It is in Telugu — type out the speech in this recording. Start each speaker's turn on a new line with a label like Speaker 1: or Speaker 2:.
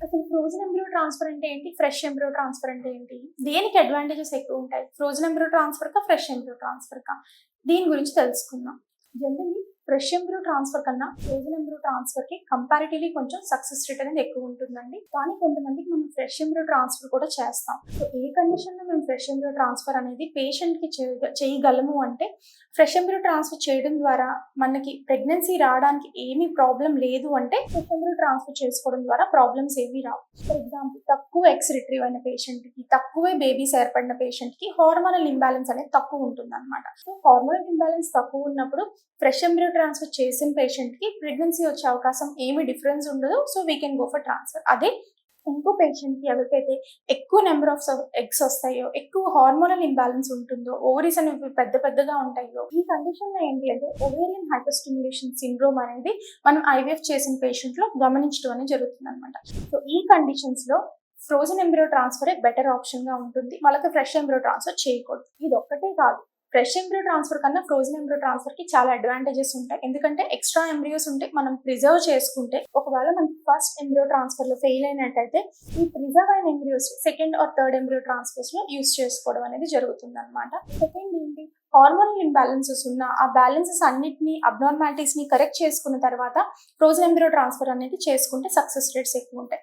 Speaker 1: అసలు ఫ్రోజన్ ఎంబ్రియో ట్రాన్స్‌ఫర్ అంటే ఏంటి? ఫ్రెష్ ఎంబ్రియో ట్రాన్స్‌ఫర్ అంటే ఏంటి? దేనికి అడ్వాంటేజెస్ ఎక్కువుంటాయి? ఫ్రోజన్ ఎంబ్రియో ట్రాన్స్‌ఫర్‌కా? ఫ్రెష్ ఎంబ్రియో ట్రాన్స్‌ఫర్‌కా? దీని గురించి తెలుసుకుందాం. జనరల్లీ ఫ్రెష్ ఎంబ్రియో ట్రాన్స్‌ఫర్ కన్నా ఫ్రోజన్ ఎంబ్రియో ట్రాన్స్‌ఫర్‌కి కంపారిటివ్‌లీ కొంచెం సక్సెస్ రేట్ అనేది ఎక్కువుంటుందండి. కానీ కొంతమందికి మనం ఫ్రెష్ ఎంబ్రియో ట్రాన్స్‌ఫర్ కూడా చేస్తాం. సో, ఏ కండిషన్‌లో మేము ఫ్రెష్ ఎంబ్రియో ట్రాన్స్‌ఫర్ అనేది పేషెంట్‌కి చేయగలము అంటే, ఫ్రెష్ ఎంబ్రియో ట్రాన్స్‌ఫర్ చేయడం ద్వారా మనకి ప్రెగ్నెన్సీ రావడానికి ఏమీ ప్రాబ్లమ్ లేదు అంటే, ఫ్రెష్ ఎంబ్రియో ట్రాన్స్‌ఫర్ చేసుకోవడం ద్వారా ప్రాబ్లమ్స్ ఏమీ రావు. ఫర్ ఎగ్జాంపుల్ తక్కువ ఎగ్స్ రిట్రీవ్ అయిన పేషెంట్‌కి, తక్కువే బేబీస్ ఏర్పడిన పేషెంట్‌కి హార్మోనల్ ఇంబాలెన్స్ అనేది తక్కువ ఉంటుందన్నమాట. సో, హార్మోనల్ ఇంబాలెన్స్ తక్కువ ఉన్నప్పుడు ఫ్రెష్ ఎంబ్రియో ట్రాన్స్‌ఫర్ చేసిన పేషెంట్‌కి ప్రెగ్నెన్సీ వచ్చే అవకాశం ఏమి డిఫరెన్స్ ఉండదు. So, we can go for transfer. అదే ఇంకో పేషెంట్‌కి ఎవరికైతే ఎక్కువ నెంబర్ ఆఫ్ ఎగ్స్ వస్తాయో, ఎక్కువ హార్మోనల్ ఇంబాలెన్స్ ఉంటుందో, ఓవరీస్ అనేవి పెద్ద పెద్దగా ఉంటాయో, ఈ కండిషన్‌లో ఏంటి అంటే ఓవేరియన్ హైపర్ స్టిమ్యులేషన్ సిండ్రోమ్ అనేది మనం ఐవీఎఫ్ చేసిన పేషెంట్‌లో గమనించడం అనేది జరుగుతుందన్నమాట. సో, ఈ కండిషన్స్‌లో ఫ్రోజన్ ఎంబ్రియో ట్రాన్స్‌ఫరే బెటర్ ఆప్షన్‌గా ఉంటుంది. వాళ్ళకి ఫ్రెష్ ఎంబ్రియో ట్రాన్స్‌ఫర్ చేయకూడదు. ఇదొక్కటే కాదు. ఫ్రెష్ ఎంబ్రియో ట్రాన్స్‌ఫర్ కన్నా ఫ్రోజన్ ఎంబ్రియో ట్రాన్స్‌ఫర్‌కి చాలా అడ్వాంటేజెస్ ఉంటాయి. ఎందుకంటే ఎక్స్‌ట్రా ఎంబ్రియోస్ ఉంటే మనం ప్రిజర్వ్ చేసుకుంటే, ఒకవేళ మనకి ఫస్ట్ ఎంబ్రియో ట్రాన్స్‌ఫర్‌లో ఫెయిల్ అయినట్టయితే, ఈ ప్రిజర్వ్ అయిన embryos second or third embryo ట్రాన్స్‌ఫర్స్‌లో యూజ్ చేసుకోవడం అనేది జరుగుతుందన్నమాట. సెకండ్ ఏంటి, హార్మోనల్ ఇంబాలెన్సెస్ ఉన్న ఆ బ్యాలెన్సెస్ అన్నిటిని అబ్నార్మాలిటీస్‌ని కరెక్ట్ చేసుకున్న తర్వాత ఫ్రోజన్ ఎంబ్రియో ట్రాన్స్‌ఫర్ అనేది చేసుకుంటే సక్సెస్ రేట్స్ ఎక్కువ ఉంటాయి.